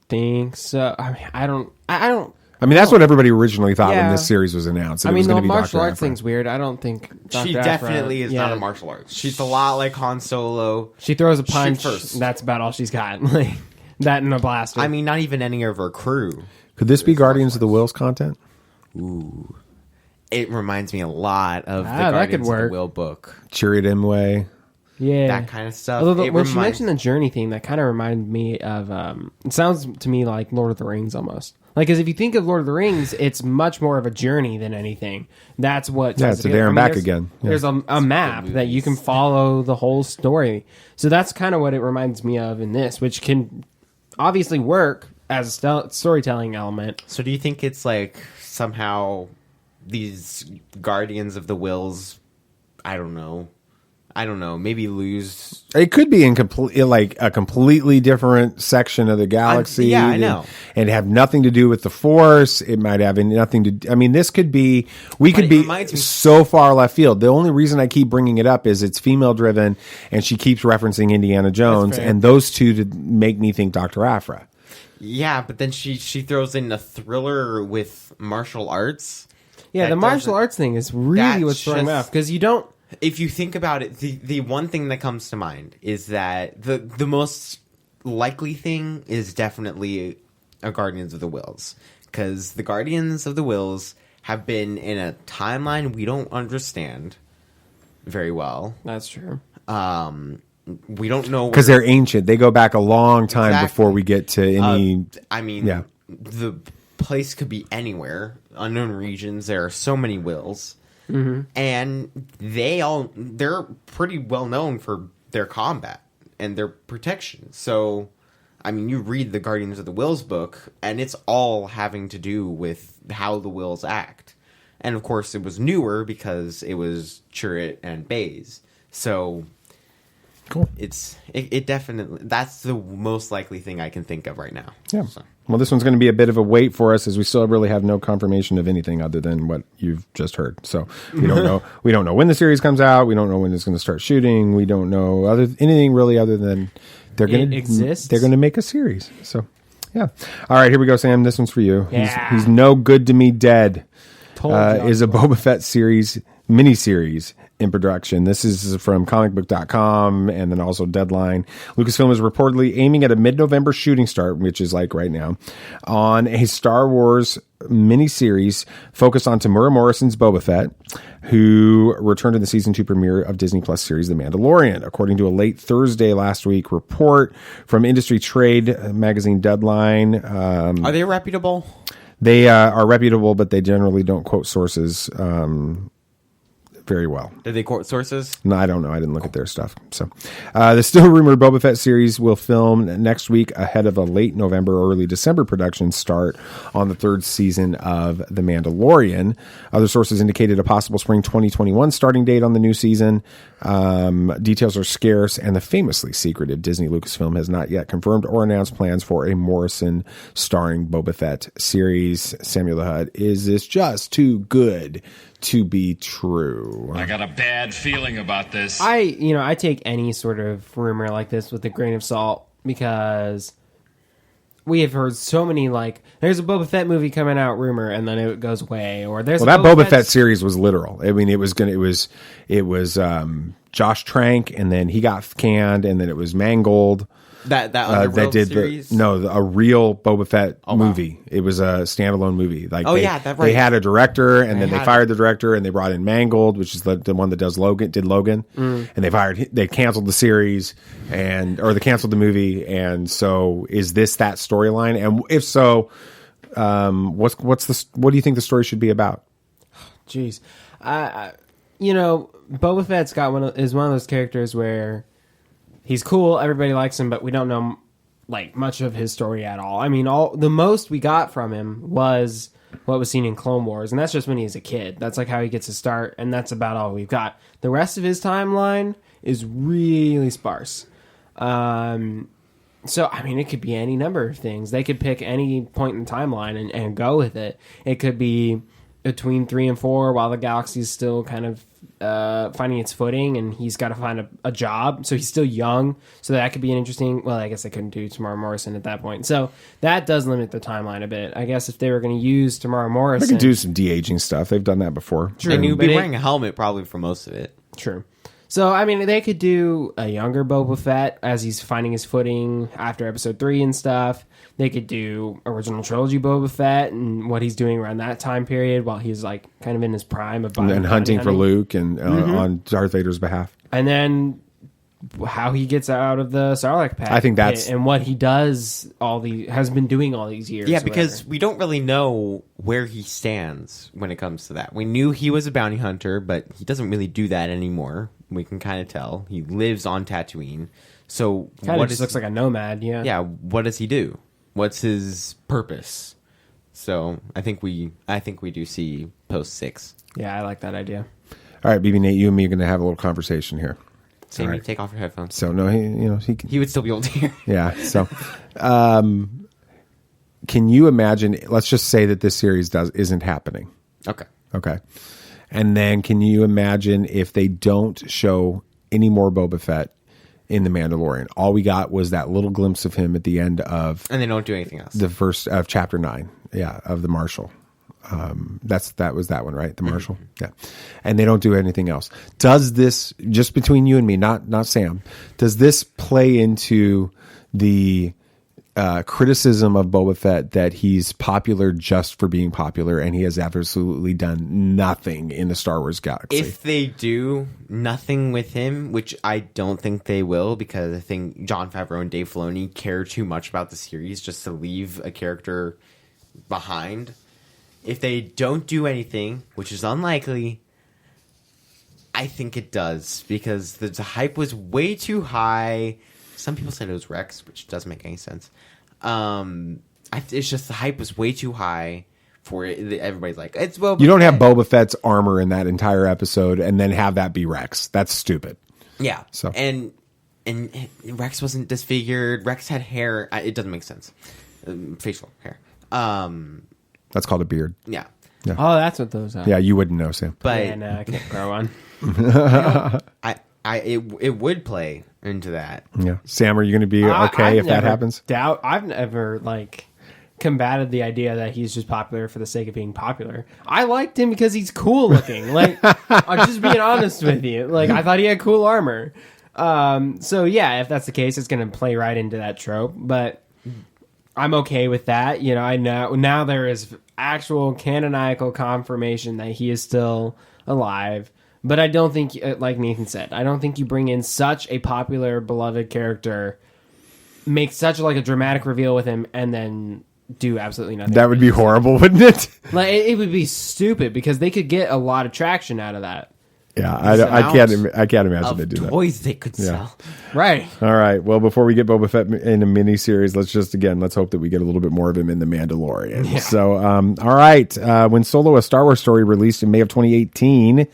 think so. I mean, I don't. I mean, that's what everybody originally thought when this series was announced. I mean, the Dr. martial arts Aphra. thing's weird. I don't think Dr. She Aphra, definitely is not a martial arts. She's a lot like Han Solo. She throws a punch. First. That's about all she's got. Like that and a blaster. I mean, not even any of her crew. Could this be Guardians of the Wills content? Ooh. It reminds me a lot of the that Guardians could of the work. Will book. Chirrut Imwe. Yeah. That kind of stuff. Although when she mentioned the journey thing, that kind of reminded me of... it sounds to me like Lord of the Rings almost. Like, because if you think of Lord of the Rings, it's much more of a journey than anything. That's what... Yeah, it's a there and back again. Yeah. There's a map that you can follow the whole story. So that's kind of what it reminds me of in this, which can obviously work as a storytelling element. So do you think it's like somehow these Guardians of the Wills, I don't know, maybe lose... It could be in a completely different section of the galaxy. I know. And have nothing to do with the Force. It might have nothing to... I mean, this could be... We could be so far left field. The only reason I keep bringing it up is it's female-driven, and she keeps referencing Indiana Jones, and those two to make me think Dr. Aphra. Yeah, but then she throws in a thriller with martial arts. Yeah, the martial arts thing is really what's throwing me off, because you don't... If you think about it, the one thing that comes to mind is that the most likely thing is definitely a Guardians of the Wills. Because the Guardians of the Wills have been in a timeline we don't understand very well. That's true. We don't know... Because they're ancient. They go back a long time before we get to any... the place could be anywhere. Unknown regions. There are so many wills. Mm-hmm. And they're pretty well known for their combat and their protection. So, I mean, you read the Guardians of the Wills book, and it's all having to do with how the Wills act. And, of course, it was newer because it was Chirrut and Baze. So, cool. It definitely... That's the most likely thing I can think of right now. Yeah. So. Well, this one's going to be a bit of a wait for us, as we still really have no confirmation of anything other than what you've just heard. So we don't know. We don't know when the series comes out. We don't know when it's going to start shooting. We don't know anything really other than they're going to make a series. So yeah. All right, here we go, Sam. This one's for you. Yeah. He's no good to me dead. Is a Boba Fett miniseries in production. This is from comicbook.com and then also Deadline. Lucasfilm is reportedly aiming at a mid-November shooting start, which is like right now, on a Star Wars miniseries focused on Tamura Morrison's Boba Fett, who returned in the season 2 premiere of Disney Plus series The Mandalorian. According to a late Thursday last week report from industry trade magazine Deadline. Are they reputable? They are reputable, but they generally don't quote sources very well. Did they quote sources? No, I don't know. I didn't look at their stuff. So, the still rumored Boba Fett series will film next week ahead of a late November or early December production start on the 3rd season of The Mandalorian. Other sources indicated a possible spring 2021 starting date on the new season. Details are scarce, and the famously secretive Disney Lucasfilm has not yet confirmed or announced plans for a Morrison starring Boba Fett series. Samuel the Hutt, is this just too good to be true? I got a bad feeling about this. I take any sort of rumor like this with a grain of salt, because we have heard so many, like, there's a Boba Fett movie coming out rumor, and then it goes away, or there's that Boba Fett series was literal. I mean, it was Josh Trank, and then he got canned, and then it was mangled. That series? A real Boba Fett movie. Wow. It was a standalone movie. Like that's right. They had a director, and then they fired the director, and they brought in Mangold, which is the one that did Logan, and they canceled the series, or they canceled the movie. And so, is this that storyline? And if so, what do you think the story should be about? Jeez, Boba Fett's is one of those characters where he's cool, everybody likes him, but we don't know like much of his story at all. I mean, the most we got from him was what was seen in Clone Wars, and that's just when he was a kid. That's like how he gets his start, and that's about all we've got. The rest of his timeline is really sparse. So, I mean, it could be any number of things. They could pick any point in the timeline and go with it. It could be between 3 and 4 while the galaxy's still kind of finding its footing, and he's got to find a job, so he's still young, so that could be an interesting. Well, I guess they couldn't do Tamara Morrison at that point, so that does limit the timeline a bit. I guess if they were going to use Tamara Morrison, they could do some de-aging stuff. They've done that before. True, and he'd be wearing a helmet probably for most of it. True. So, I mean, they could do a younger Boba Fett as he's finding his footing after Episode 3 and stuff. They could do original trilogy Boba Fett and what he's doing around that time period while he's like kind of in his prime of and hunting for Luke and on Darth Vader's behalf. And then how he gets out of the Sarlacc pit. I think that's and what he does has been doing all these years. Yeah, because we don't really know where he stands when it comes to that. We knew he was a bounty hunter, but he doesn't really do that anymore. We can kind of tell he lives on Tatooine. So kind of just looks like a nomad. Yeah. Yeah. What does he do? What's his purpose? So I think we do see post 6. Yeah, I like that idea. All right, BB Nate, you and me are going to have a little conversation here. Sammy, take off your headphones. So no, he would still be able to hear. Yeah. So, can you imagine? Let's just say that this series isn't happening. Okay. And then, can you imagine if they don't show any more Boba Fett in The Mandalorian? All we got was that little glimpse of him at the end of, and they don't do anything else. The first of Chapter 9, of the Marshal. That was that one, right? The Marshal. Mm-hmm. Yeah. And they don't do anything else. Does this, just between you and me, not Sam, does this play into the criticism of Boba Fett that he's popular just for being popular and he has absolutely done nothing in the Star Wars galaxy? If they do nothing with him, which I don't think they will, because I think Jon Favreau and Dave Filoni care too much about the series just to leave a character behind. If they don't do anything, which is unlikely, I think it does, because the hype was way too high. Some people said it was Rex, which doesn't make any sense. It's just the hype was way too high for it. Everybody's like, it's Boba Fett. You don't have Boba Fett's armor in that entire episode and then have that be Rex. That's stupid. Yeah. So and Rex wasn't disfigured. Rex had hair. It doesn't make sense. Facial hair. That's called a beard. Yeah. Oh, that's what those are. Yeah, you wouldn't know, Sam. But yeah, no, I can't grow one. It would play into that. Yeah, Sam, are you going to be okay if that happens? I've never combated the idea that he's just popular for the sake of being popular. I liked him because he's cool looking. I'm just being honest with you. I thought he had cool armor. So yeah, if that's the case, it's going to play right into that trope. But I'm okay with that. I know now there is actual canonical confirmation that he is still alive. But I don't think, like Nathan said, I don't think you bring in such a popular, beloved character, make such a dramatic reveal with him, and then do absolutely nothing. That would be horrible, wouldn't it? Like it would be stupid because they could get a lot of traction out of that. Yeah, I can't imagine they do that. Toys they could sell. Right. All right. Well, before we get Boba Fett in a miniseries, let's hope that we get a little bit more of him in The Mandalorian. Yeah. So, all right. When Solo, a Star Wars Story, released in May of 2018,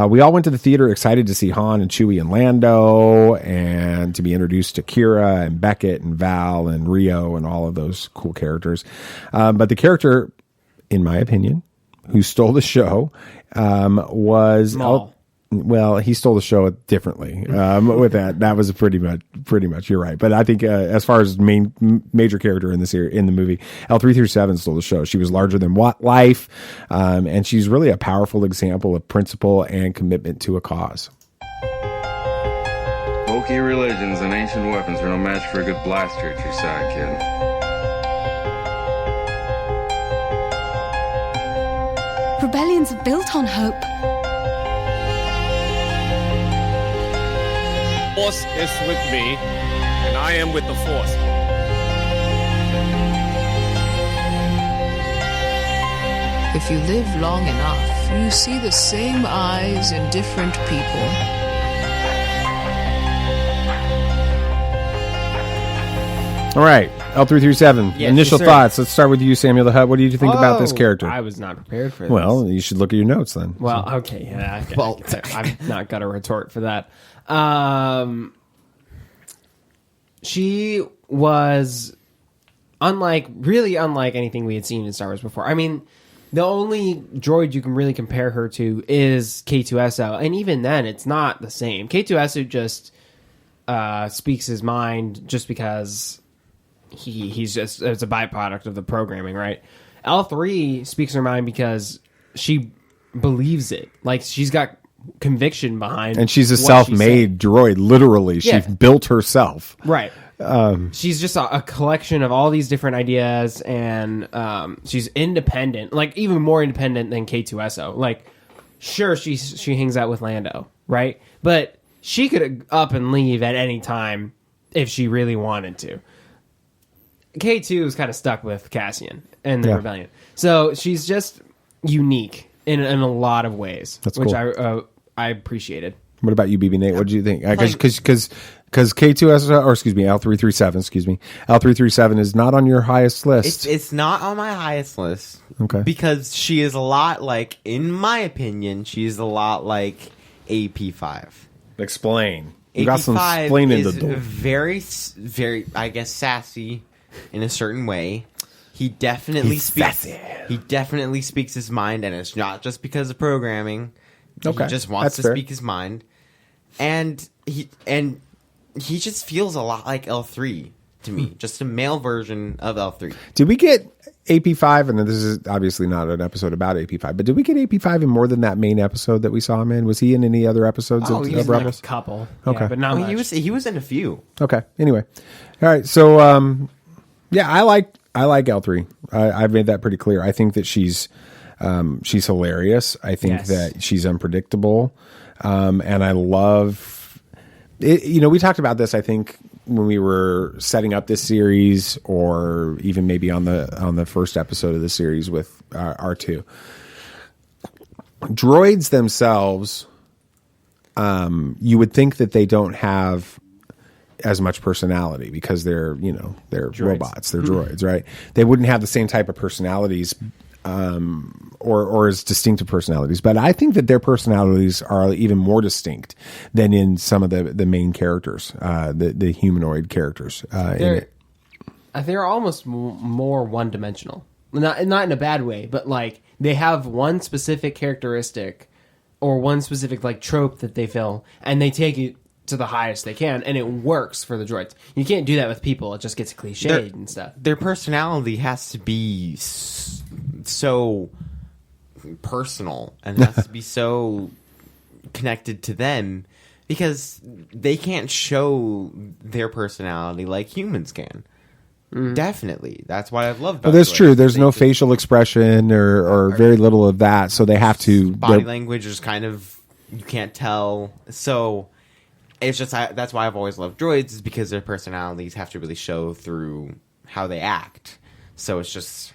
we all went to the theater excited to see Han and Chewie and Lando and to be introduced to Kira and Beckett and Val and Rio and all of those cool characters. But the character, in my opinion, who stole the show was... Maul. Well, he stole the show differently with that. That was pretty much. You're right, but I think as far as major character in the movie, L3-37 stole the show. She was larger than life, and she's really a powerful example of principle and commitment to a cause. Bulky religions and ancient weapons are no match for a good blaster at your side, kid. Rebellions are built on hope. Force is with me, and I am with the Force. If you live long enough, you see the same eyes in different people. All right, L3-37. Yes, Initial yes, sir. thoughts. Let's start with you, Samuel the Hutt. What did you think about this character? I was not prepared for this. Well, you should look at your notes then. Well, okay, yeah. Well, I'm not gonna retort for that. She was really unlike anything we had seen in Star Wars before. I mean, the only droid you can really compare her to is K2SO, and even then, it's not the same. K2SO just speaks his mind just because he's just it's a byproduct of the programming, right? L3 speaks her mind because she believes it. Like she's got conviction behind, and she's a what self-made droid. Literally, Yeah. she built herself. Right. She's just a collection of all these different ideas, and she's independent, like even more independent than K2SO. Like, sure, she hangs out with Lando, right? But she could up and leave at any time if she really wanted to. K2 is kind of stuck with Cassian and the Rebellion, so she's just unique in a lot of ways, which cool. I appreciated. What about you, BB Nate? What did you think? Because K2SO, or excuse me, L3-37, L3-37 is not on your highest list. It's not on my highest list. Okay. Because she is a lot like, in my opinion, she's a lot like AP5. Explain. AP5 got some explaining is to do. very, I guess, sassy in a certain way. He definitely speaks his mind, and it's not just because of programming. Okay, he just wants that's to fair. speak his mind, and he just feels a lot like L3 to me, just a male version of L3. Did we get AP5? And this is obviously not an episode about AP5, but did we get AP5 in more than that main episode that we saw him in? Was he in any other episodes of He was Rebels? in a couple, Okay, yeah, but not much. He was in a few. Okay. Anyway, all right. So, I like L3. I've made that pretty clear. I think that she's hilarious. I think that she's unpredictable, and I love it. You know, we talked about this, I think, when we were setting up this series, or even maybe on the first episode of the series with R2. Droids themselves, you would think that they don't have as much personality because they're robots, they're droids, right? They wouldn't have the same type of personalities, or as distinctive personalities. But I think that their personalities are even more distinct than in some of the main characters, the humanoid characters. They're almost more one-dimensional. Not in a bad way, but like they have one specific characteristic or one specific like trope that they fill, and they take it to the highest they can, and it works for the droids. You can't do that with people; it just gets cliched and stuff. Their personality has to be so personal and has to be so connected to them, because they can't show their personality like humans can. Definitely, that's what I've loved about that's droids. true. There's no facial expression or very little of that, so they have to body language is kind of, you can't tell. So it's just that's why I've always loved droids, is because their personalities have to really show through how they act. So it's just.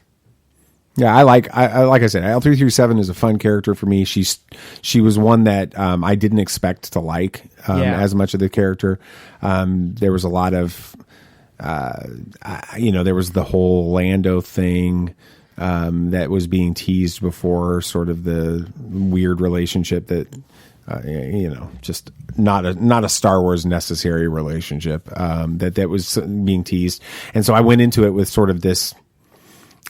Yeah, I like I said, L3-37 is a fun character for me. She was one that I didn't expect to like as much of the character. There was a lot of, there was the whole Lando thing that was being teased before, sort of the weird relationship that, just not a Star Wars necessary relationship that was being teased. And so I went into it with sort of this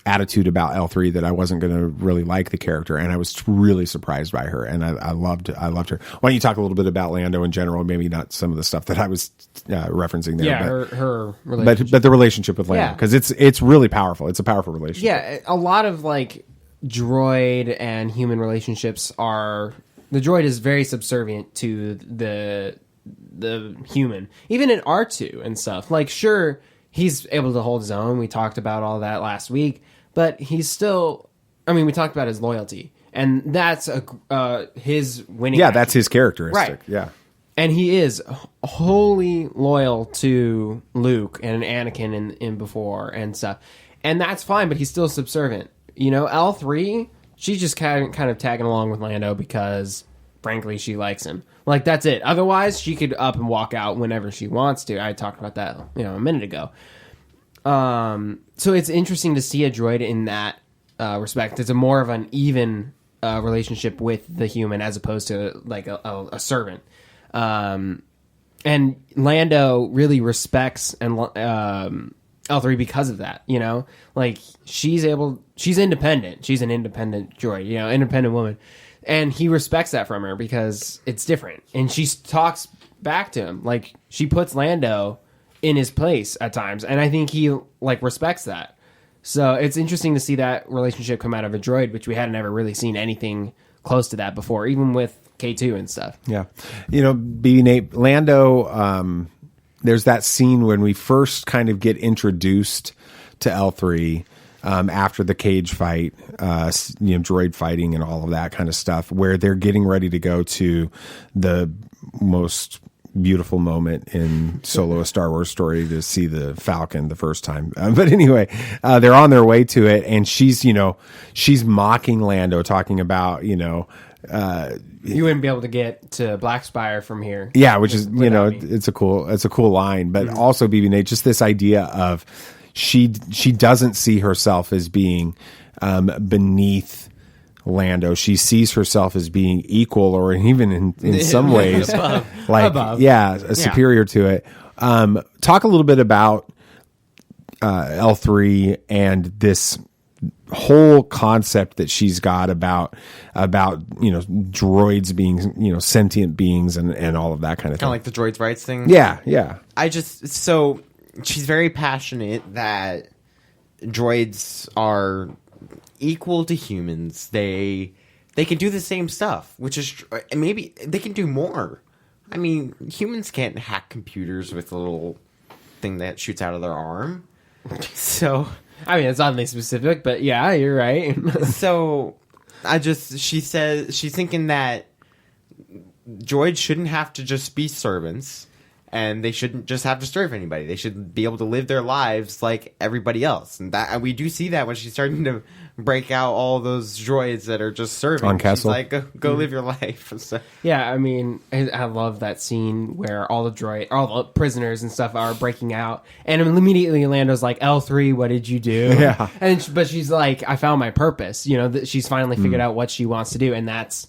attitude about L3 that I wasn't going to really like the character, and I was really surprised by her, and I loved her. Why don't you talk a little bit about Lando in general, maybe not some of the stuff that I was referencing there, her relationship. but the relationship with Lando, because it's really powerful. It's a powerful relationship. Yeah, a lot of like droid and human relationships are, the droid is very subservient to the human, even in R2 and stuff. Like, sure, he's able to hold his own. We talked about all that last week, but he's still, we talked about his loyalty, and that's his winning. Yeah, that's his characteristic. Right. Yeah. And he is wholly loyal to Luke and Anakin in before and stuff. And that's fine, but he's still subservient. L3, she's just kind of tagging along with Lando because, frankly, she likes him. Like, that's it. Otherwise, she could up and walk out whenever she wants to. I talked about that, a minute ago. So it's interesting to see a droid in that respect. It's a more of an even relationship with the human as opposed to like a servant. And Lando really respects L3 because of that. Like she's independent. She's an independent droid. Independent woman. And he respects that from her because it's different. And she talks back to him. Like, she puts Lando in his place at times. And I think he, respects that. So it's interesting to see that relationship come out of a droid, which we hadn't ever really seen anything close to that before, even with K2 and stuff. Yeah. B. Nate, Lando, there's that scene when we first kind of get introduced to L3, after the cage fight, droid fighting and all of that kind of stuff, where they're getting ready to go to the most beautiful moment in Solo: A Star Wars Story to see the Falcon the first time. But anyway, they're on their way to it, and she's mocking Lando, talking about, you wouldn't be able to get to Black Spire from here. Yeah, which is, it's a cool line, but also BB Nate, just this idea of, she doesn't see herself as being beneath Lando. She sees herself as being equal, or even in some ways above. Superior to it. Talk a little bit about L3 and this whole concept that she's got about droids being sentient beings and all of that kind of thing. Kind of like the droids' rights thing. Yeah. She's very passionate that droids are equal to humans. They can do the same stuff, which is maybe they can do more. Humans can't hack computers with a little thing that shoots out of their arm. So, it's oddly specific, but yeah, you're right. So, she says she's thinking that droids shouldn't have to just be servants. And they shouldn't just have to serve anybody. They should be able to live their lives like everybody else. And that we do see that when she's starting to break out all those droids that are just serving. On Kessel. She's like, go live your life. So. Yeah, I love that scene where all the prisoners and stuff are breaking out. And immediately Lando's like, L3, what did you do? Yeah. But she's like, I found my purpose. She's finally figured out what she wants to do. And that's,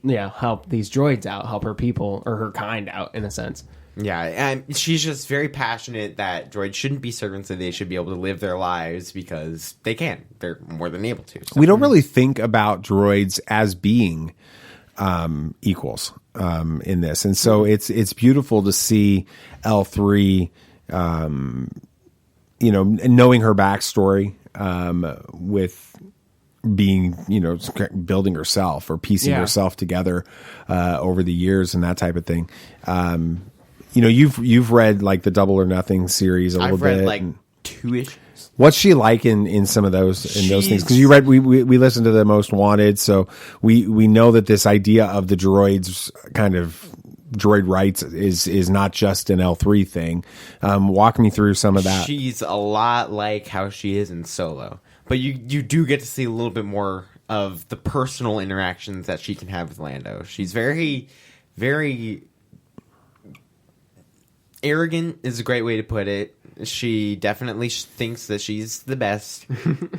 help these droids out, help her people or her kind out in a sense. Yeah, and she's just very passionate that droids shouldn't be servants and they should be able to live their lives because they can. They're more than able to. So. We don't really think about droids as being equals in this. And so it's beautiful to see L3, knowing her backstory with being, building herself or piecing herself together over the years and that type of thing. You've read like the Double or Nothing series a little bit. I've read 2 issues. What's she like in some of those those things? Because we listened to The Most Wanted, so we know that this idea of the droids kind of droid rights is not just an L3 thing. Walk me through some of that. She's a lot like how she is in Solo, but you do get to see a little bit more of the personal interactions that she can have with Lando. She's very, very arrogant is a great way to put it. She definitely thinks that she's the best.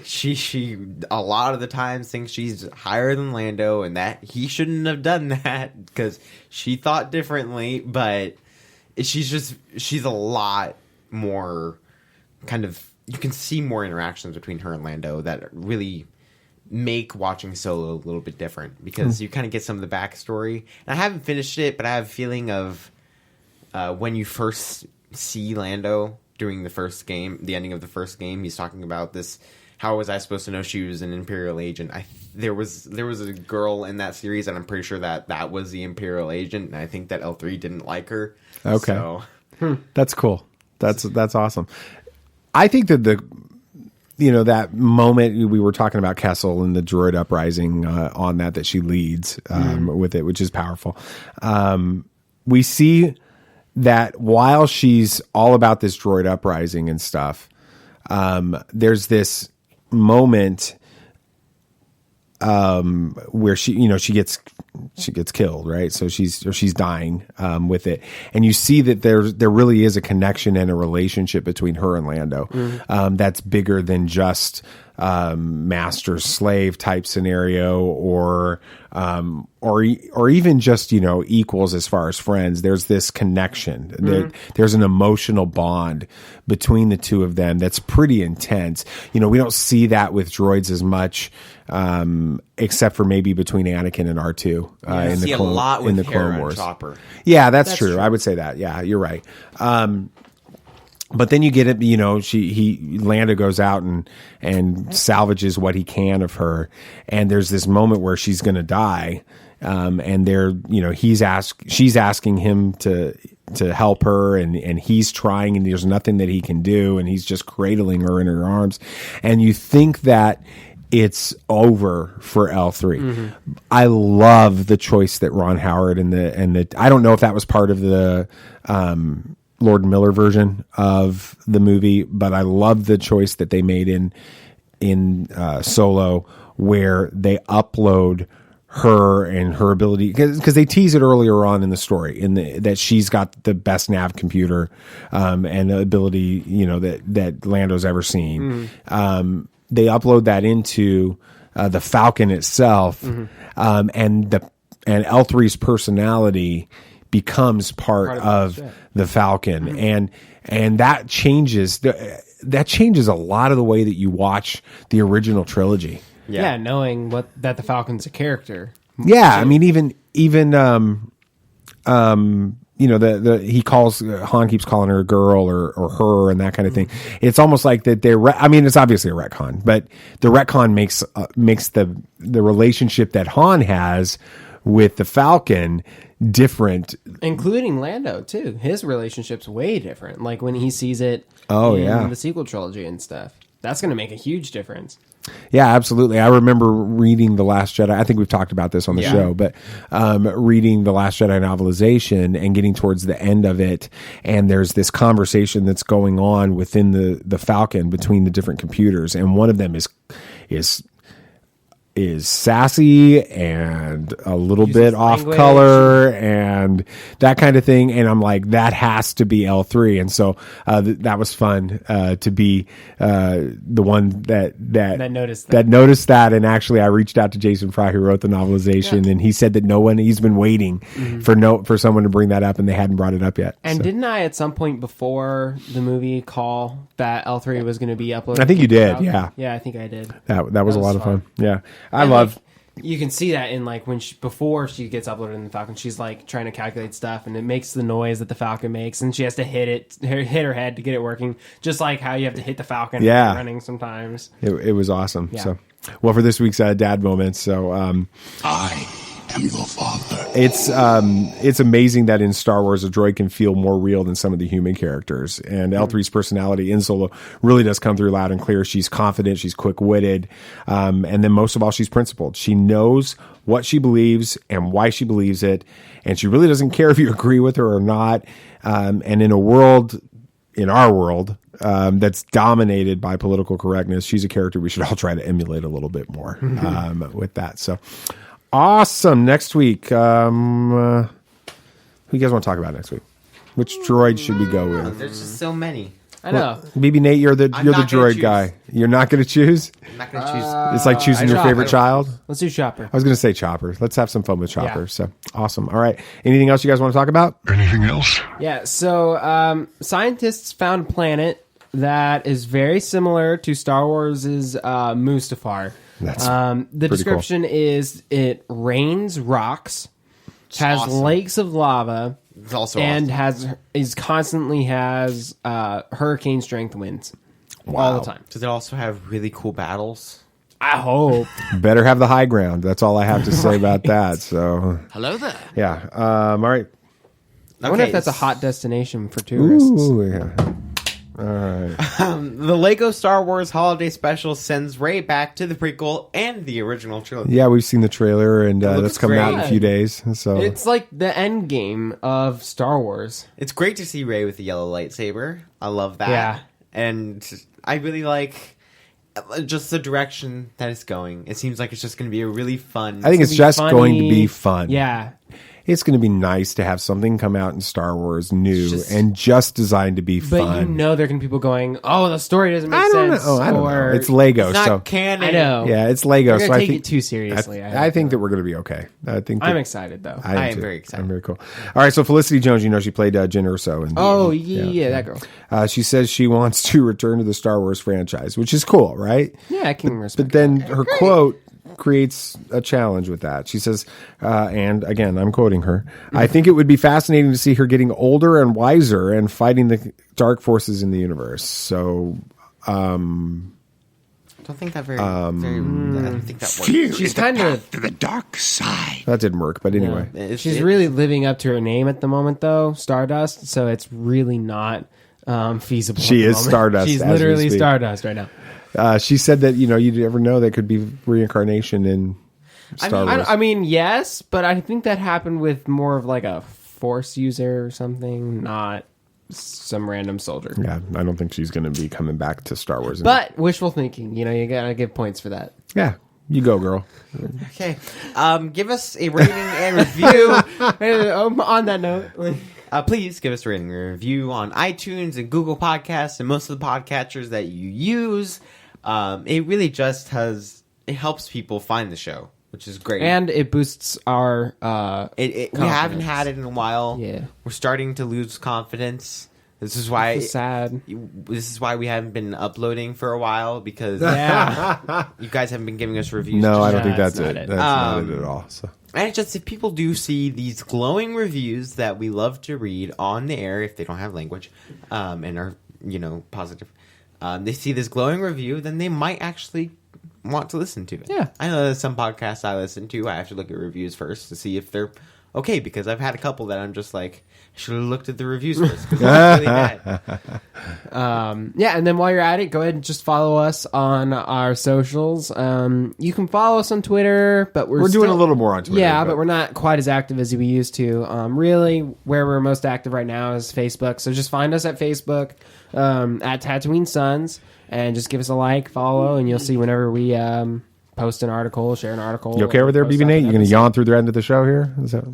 she a lot of the times thinks she's higher than Lando, and that he shouldn't have done that because she thought differently. But she's a lot more kind of, you can see more interactions between her and Lando that really make watching Solo a little bit different, because you kind of get some of the backstory. And I haven't finished it, but I have a feeling of when you first see Lando during the first game, the ending of the first game, he's talking about this. How was I supposed to know she was an Imperial agent? There was a girl in that series, and I'm pretty sure that was the Imperial agent, and I think that L3 didn't like her. Okay, so. That's cool. That's awesome. I think that that moment we were talking about Kessel and the droid uprising on that she leads with it, which is powerful. We see that while she's all about this droid uprising and stuff, there's this moment where she gets killed, right? So she's dying with it, and you see that there really is a connection and a relationship between her and Lando that's bigger than just master slave type scenario or even just equals as far as friends. There's this connection. There's an emotional bond between the two of them that's pretty intense. We don't see that with droids as much, except for maybe between Anakin and R2 in the Clone Wars. Chopper. Yeah, that's true. I would say that. Yeah, you're right. But then you get it, Lando goes out and salvages what he can of her, and there's this moment where she's going to die, and she's asking him to help her, and he's trying, and there's nothing that he can do, and he's just cradling her in her arms, and you think that it's over for L3. I love the choice that Ron Howard and the I don't know if that was part of the Lord Miller version of the movie, but I love the choice that they made in Solo, where they upload her and her ability, because they tease it earlier on in the story that she's got the best nav computer and the ability that Lando's ever seen. They upload that into the Falcon itself, and L3's personality becomes part of the Falcon, and that changes a lot of the way that you watch the original trilogy. Yeah, knowing that the Falcon's a character. Yeah, I mean, even Han keeps calling her a girl or her and that kind of thing. It's almost like that it's obviously a retcon, but the retcon makes the relationship that Han has with the Falcon different, including Lando too. His relationship's way different. Like when he sees it in the sequel trilogy and stuff. That's going to make a huge difference. Yeah, absolutely. I remember reading The Last Jedi. I think we've talked about this on the show, but reading The Last Jedi novelization and getting towards the end of it, and there's this conversation that's going on within the Falcon between the different computers, and one of them is sassy and a little bit off color and that kind of thing. And I'm like, that has to be L3. And so that was fun to be the one that noticed that. And actually, I reached out to Jason Fry, who wrote the novelization, and he said that he's been waiting for someone to bring that up, and they hadn't brought it up yet. And didn't I at some point before the movie call that L3 was going to be uploaded? I think you did. Yeah. Yeah, I think I did. That was a lot of fun. Yeah. You can see that in like before she gets uploaded in the Falcon, she's like trying to calculate stuff, and it makes the noise that the Falcon makes, and she has to hit her head to get it working, just like how you have to hit the Falcon running sometimes. It was awesome. Yeah. So, well, for this week's dad moments, so I am your father. It's amazing that in Star Wars a droid can feel more real than some of the human characters. And L3's personality in Solo really does come through loud and clear. She's confident, she's quick-witted, and then most of all, she's principled. She knows what she believes and why she believes it, and she really doesn't care if you agree with her or not. And in our world, that's dominated by political correctness, she's a character we should all try to emulate a little bit more with that. So awesome. Next week, who you guys want to talk about next week? Which droid should we go with? There's just so many. I know. BB Nate, you're the droid guy. You're not going to choose? I'm not going to choose. It's like choosing your favorite child. Let's do Chopper. I was going to say Chopper. Let's have some fun with Chopper. Yeah. So awesome. All right. Anything else you guys want to talk about? Anything else? Yeah. So scientists found a planet that is very similar to Star Wars' Mustafar. That's the description is it rains rocks, has lakes of lava, it's also and constantly has hurricane strength winds all the time. Does it also have really cool battles? I hope. Better have the high ground. That's all I have to say about that. So hello there. Yeah. All right. I wonder if that's a hot destination for tourists. Ooh, yeah. All right. The Lego Star Wars Holiday Special sends Rey back to the prequel and the original trilogy. Yeah, we've seen the trailer, and that's coming out in a few days. So it's like the end game of Star Wars. It's great to see Rey with the yellow lightsaber. I love that. Yeah. And I really like just the direction that it's going. It seems like it's just going to be a really fun... I think it's just funny. going to be fun. Yeah. It's going to be nice to have something come out in Star Wars new and just designed to be fun. But you know there can be people going, oh, the story doesn't make sense. I don't know. It's Lego. It's not canon. I know. Yeah, it's Lego. They're so take I think it too seriously. I think that we're going to be okay. I'm excited, though. I am very excited. I'm very cool. All right, so Felicity Jones, she played Jyn Erso. Yeah, that girl. She says she wants to return to the Star Wars franchise, which is cool, right? Yeah, I can respect But then her quote creates a challenge with that. She says, and again, I'm quoting her, I think it would be fascinating to see her getting older and wiser and fighting the dark forces in the universe. So, I don't think that I don't think that works. She's kind of to the dark side. That didn't work, but anyway. Yeah. She's really living up to her name at the moment, though, Stardust, so it's really not feasible. She is Stardust. She's literally Stardust right now. She said that, you never know, that could be reincarnation in Star Wars. I mean, yes, but I think that happened with more of like a Force user or something, not some random soldier. Yeah, I don't think she's going to be coming back to Star Wars. But wishful thinking, you got to give points for that. Yeah, you go, girl. Okay. Give us a rating and review. On that note... please give us a rating and review on iTunes and Google Podcasts and most of the podcatchers that you use. It really just it helps people find the show, which is great. And it boosts our we haven't had it in a while. Yeah. We're starting to lose confidence. This is why sad. This is why we haven't been uploading for a while, because you guys haven't been giving us reviews. No, I don't think that's it. it. That's not it at all. So. And it's just, if people do see these glowing reviews that we love to read on the air, if they don't have language, and are, positive, they see this glowing review, then they might actually want to listen to it. Yeah. I know there's some podcasts I listen to, I have to look at reviews first to see if they're okay, because I've had a couple that I'm just like, I should have looked at the reviews first, because they're really bad. Yeah, and then while you're at it, go ahead and just follow us on our socials. You can follow us on Twitter, but we're doing a little more on Twitter. Yeah, but we're not quite as active as we used to. Really, where we're most active right now is Facebook. So just find us at Facebook, at Tatooine Sons, and just give us a like, follow, and you'll see whenever we post an article, share an article. You okay over there, BB Nate? You going to yawn through the end of the show here? Is that,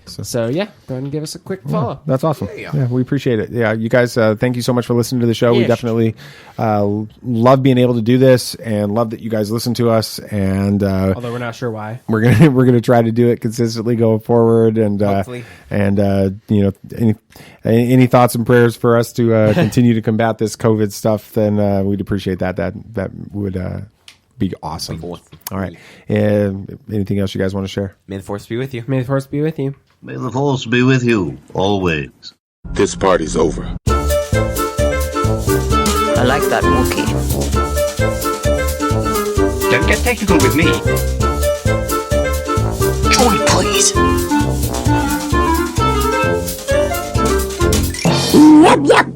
So yeah, go ahead and give us a quick follow. That's awesome. Yeah, we appreciate it. Yeah, you guys, thank you so much for listening to the show. We definitely love being able to do this, and love that you guys listen to us. And although we're not sure why, we're gonna try to do it consistently going forward. And any thoughts and prayers for us to continue to combat this COVID stuff, then we'd appreciate that. That would be awesome. All right. Anything else you guys want to share? May the Force be with you. May the Force be with you. May the Force be with you, always. This party's over. I like that Wookiee. Don't get technical with me. Droid, please. Yep, yep.